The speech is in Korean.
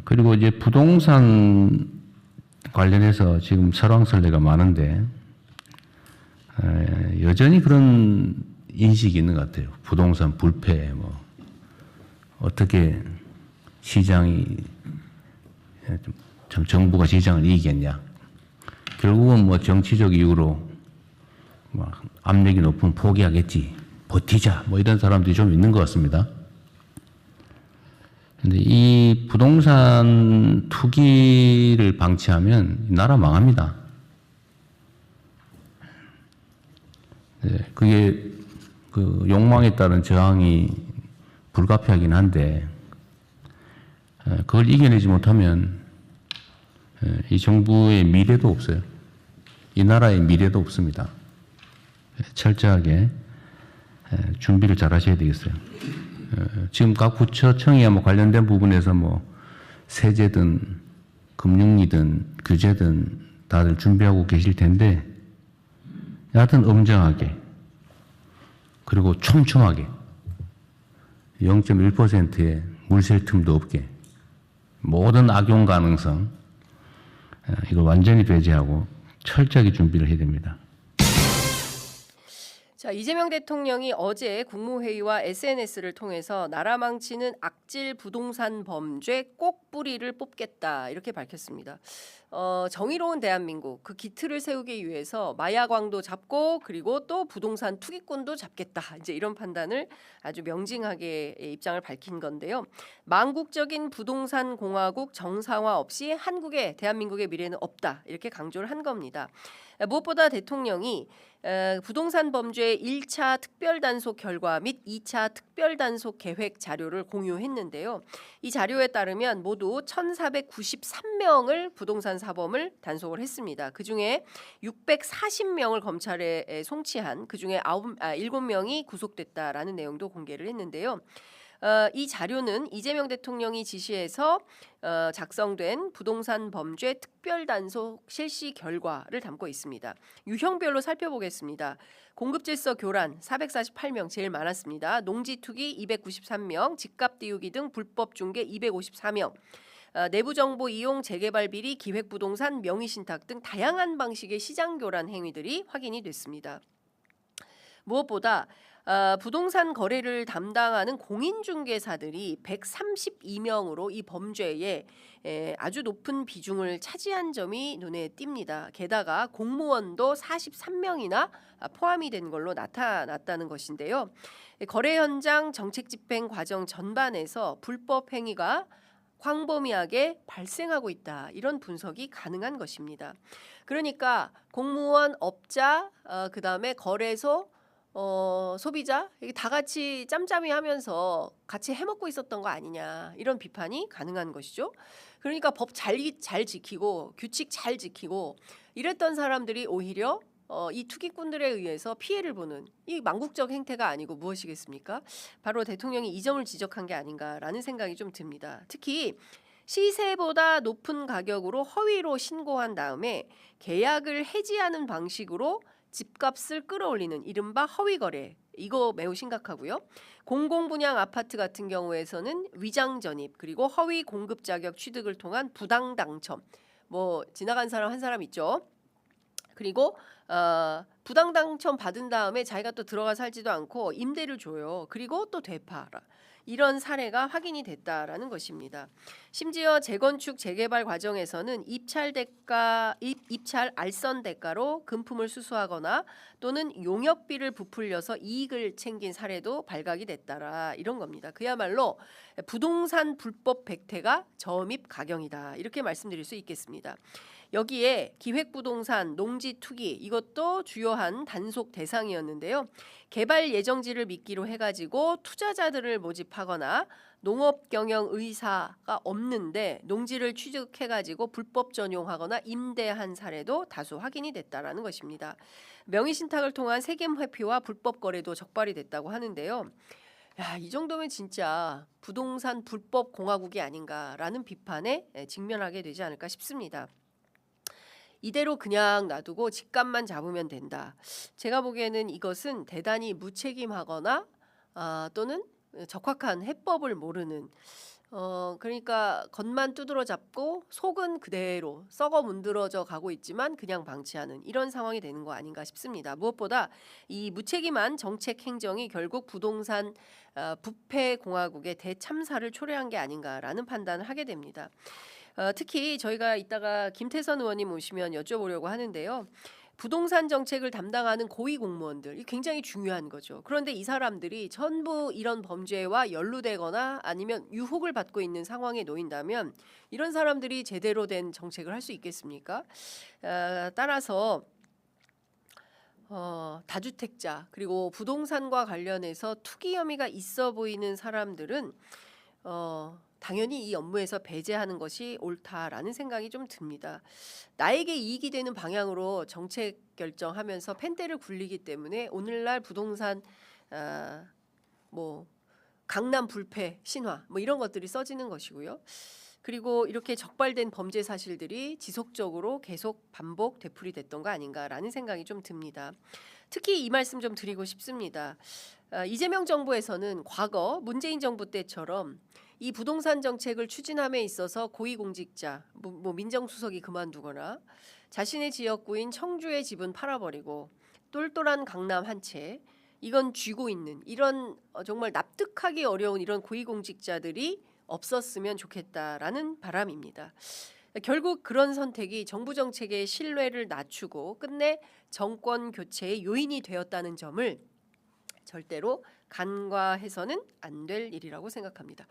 그리고 이제 부동산 관련해서 지금 설왕설래가 많은데 여전히 그런 인식이 있는 것 같아요. 부동산 불패, 뭐 어떻게 시장이 정부가 시장을 이기겠냐. 결국은 뭐 정치적 이유로 뭐 압력이 높으면 포기하겠지, 버티자, 뭐 이런 사람들이 좀 있는 것 같습니다. 근데 이 부동산 투기를 방치하면 나라 망합니다. 네, 그게 그 욕망에 따른 저항이 불가피하긴 한데 그걸 이겨내지 못하면 이 정부의 미래도 없어요. 이 나라의 미래도 없습니다. 철저하게 준비를 잘 하셔야 되겠어요. 지금 각 부처청이야 뭐 관련된 부분에서 뭐 세제든 금융이든 규제든 다들 준비하고 계실 텐데 여하튼 엄정하게 그리고 촘촘하게 0.1%의 물샐 틈도 없게 모든 악용 가능성 이걸 완전히 배제하고 철저하게 준비를 해야 됩니다. 자, 이재명 대통령이 어제 국무회의와 SNS를 통해서 나라 망치는 악질 부동산 범죄 꼭 뿌리를 뽑겠다 이렇게 밝혔습니다. 정의로운 대한민국 그 기틀을 세우기 위해서 마약왕도 잡고 그리고 또 부동산 투기꾼도 잡겠다. 이제 이런 판단을 아주 명징하게 입장을 밝힌 건데요. 망국적인 부동산 공화국 정상화 없이 한국의 대한민국의 미래는 없다. 이렇게 강조를 한 겁니다. 무엇보다 대통령이 부동산 범죄 1차 특별단속 결과 및 2차 특별단속 계획 자료를 공유했는데요. 이 자료에 따르면 모두 1,493명을 부동산 사범을 단속을 했습니다. 그중에 640명을 검찰에 송치한 그중에 7명이 구속됐다라는 내용도 공개를 했는데요. 이 자료는 이재명 대통령이 지시해서 작성된 부동산 범죄 특별단속 실시 결과를 담고 있습니다. 유형별로 살펴보겠습니다. 공급질서 교란 448명 제일 많았습니다. 농지투기 293명, 집값 띄우기 등 불법 중개 254명, 내부정보 이용 재개발 비리, 기획부동산, 명의신탁 등 다양한 방식의 시장 교란 행위들이 확인이 됐습니다. 무엇보다 부동산 거래를 담당하는 공인중개사들이 132명으로 이 범죄에 아주 높은 비중을 차지한 점이 눈에 띕니다. 게다가 공무원도 43명이나 포함이 된 걸로 나타났다는 것인데요. 거래 현장 정책 집행 과정 전반에서 불법 행위가 광범위하게 발생하고 있다. 이런 분석이 가능한 것입니다. 그러니까 공무원, 업자, 그다음에 거래소, 소비자 이게 다 같이 짬짬이 하면서 같이 해먹고 있었던 거 아니냐 이런 비판이 가능한 것이죠. 그러니까 법 잘 지키고 규칙 잘 지키고 이랬던 사람들이 오히려 이 투기꾼들에 의해서 피해를 보는 이 망국적 행태가 아니고 무엇이겠습니까? 바로 대통령이 이 점을 지적한 게 아닌가라는 생각이 좀 듭니다. 특히 시세보다 높은 가격으로 허위로 신고한 다음에 계약을 해지하는 방식으로 집값을 끌어올리는 이른바 허위거래 이거 매우 심각하고요. 공공분양 아파트 같은 경우에서는 위장 전입 그리고 허위 공급 자격 취득을 통한 부당 당첨 뭐 지나간 사람 한 사람 있죠. 그리고 부당 당첨 받은 다음에 자기가 또 들어가 살지도 않고 임대를 줘요. 그리고 또 되팔아. 이런 사례가 확인이 됐다라는 것입니다. 심지어 재건축 재개발 과정에서는 입찰 알선 대가로 금품을 수수하거나 또는 용역비를 부풀려서 이익을 챙긴 사례도 발각이 됐다라 이런 겁니다. 그야말로 부동산 불법 백태가 저음입 가경이다 이렇게 말씀드릴 수 있겠습니다. 여기에 기획부동산, 농지투기 이것도 주요한 단속 대상이었는데요. 개발 예정지를 미끼로 해가지고 투자자들을 모집하거나 농업 경영 의사가 없는데 농지를 취득해가지고 불법 전용하거나 임대한 사례도 다수 확인이 됐다라는 것입니다. 명의신탁을 통한 세금 회피와 불법 거래도 적발이 됐다고 하는데요. 야, 이 정도면 진짜 부동산 불법 공화국이 아닌가라는 비판에 직면하게 되지 않을까 싶습니다. 이대로 그냥 놔두고 집값만 잡으면 된다. 제가 보기에는 이것은 대단히 무책임하거나 또는 적확한 해법을 모르는 그러니까 겉만 두드러 잡고 속은 그대로 썩어 문드러져 가고 있지만 그냥 방치하는 이런 상황이 되는 거 아닌가 싶습니다. 무엇보다 이 무책임한 정책 행정이 결국 부동산 부패 공화국의 대참사를 초래한 게 아닌가라는 판단을 하게 됩니다. 특히 저희가 이따가 김태선 의원님 오시면 여쭤보려고 하는데요. 부동산 정책을 담당하는 고위 공무원들, 이 굉장히 중요한 거죠. 그런데 이 사람들이 전부 이런 범죄와 연루되거나 아니면 유혹을 받고 있는 상황에 놓인다면 이런 사람들이 제대로 된 정책을 할 수 있겠습니까? 따라서 다주택자 그리고 부동산과 관련해서 투기 혐의가 있어 보이는 사람들은 당연히 이 업무에서 배제하는 것이 옳다라는 생각이 좀 듭니다. 나에게 이익이 되는 방향으로 정책 결정하면서 펜대를 굴리기 때문에 오늘날 부동산 뭐 강남 불패 신화 뭐 이런 것들이 써지는 것이고요. 그리고 이렇게 적발된 범죄 사실들이 지속적으로 계속 반복 되풀이됐던 거 아닌가라는 생각이 좀 듭니다. 특히 이 말씀 좀 드리고 싶습니다. 이재명 정부에서는 과거 문재인 정부 때처럼 이 부동산 정책을 추진함에 있어서 고위공직자, 뭐 민정수석이 그만두거나 자신의 지역구인 청주의 집은 팔아버리고 똘똘한 강남 한 채 이건 쥐고 있는 이런 정말 납득하기 어려운 이런 고위공직자들이 없었으면 좋겠다라는 바람입니다. 결국 그런 선택이 정부 정책의 신뢰를 낮추고 끝내 정권 교체의 요인이 되었다는 점을 절대로 간과해서는 안 될 일이라고 생각합니다.